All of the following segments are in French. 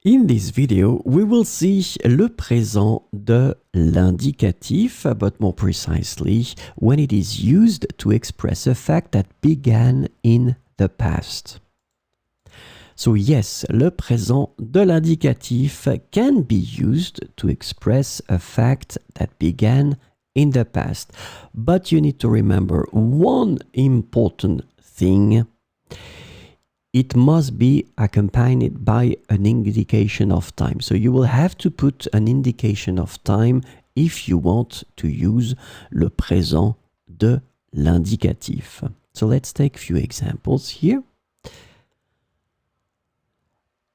In this video, we will see le présent de l'indicatif, but more precisely, when it is used to express a fact that began in the past. So yes, le présent de l'indicatif can be used to express a fact that began in the past. But you need to remember one important thing. It must be accompanied by an indication of time. So you will have to put an indication of time if you want to use le présent de l'indicatif. So let's take a few examples here.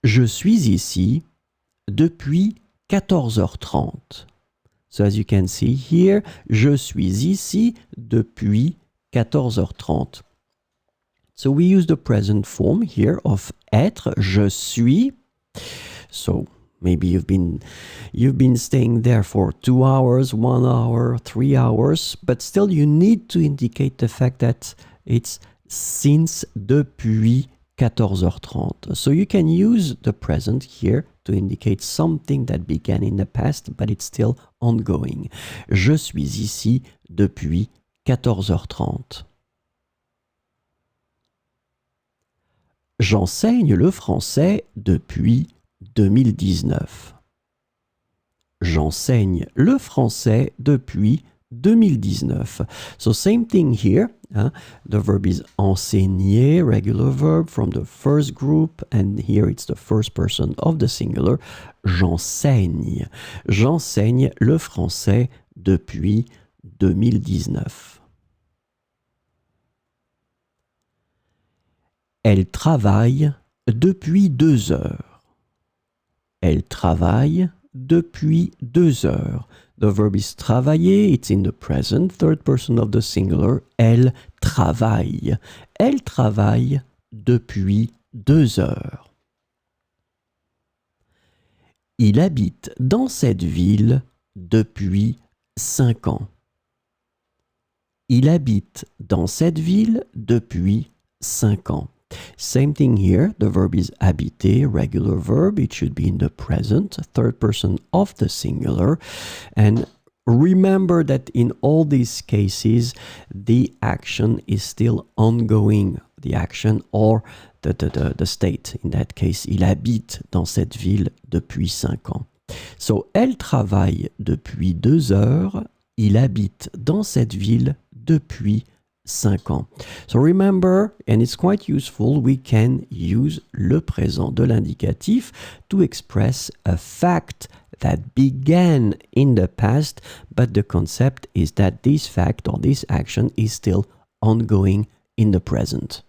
Je suis ici depuis 14h30. So as you can see here, je suis ici depuis 14h30. So we use the present form here of être, je suis. So maybe you've been staying there for 2 hours, 1 hour, 3 hours, but still you need to indicate the fact that it's since, depuis 14h30. So you can use the present here to indicate something that began in the past, but it's still ongoing. Je suis ici depuis 14h30. J'enseigne le français depuis 2019. J'enseigne le français depuis 2019. So same thing here. The verb is enseigner, regular verb from the first group, and here it's the first person of the singular. J'enseigne. J'enseigne le français depuis 2019. Elle travaille depuis 2 heures. Elle travaille depuis 2 heures. The verb is travailler, it's in the present, third person of the singular. Elle travaille. Elle travaille depuis 2 heures. Il habite dans cette ville depuis 5 ans. Il habite dans cette ville depuis 5 ans. Same thing here, the verb is habiter, regular verb, it should be in the present, third person of the singular, and remember that in all these cases, the action is still ongoing, the action or the state. In that case, il habite dans cette ville depuis 5 ans. So, elle travaille depuis 2 heures, il habite dans cette ville depuis 5 ans. So remember, and it's quite useful, we can use le présent de l'indicatif to express a fact that began in the past, but the concept is that this fact or this action is still ongoing in the present.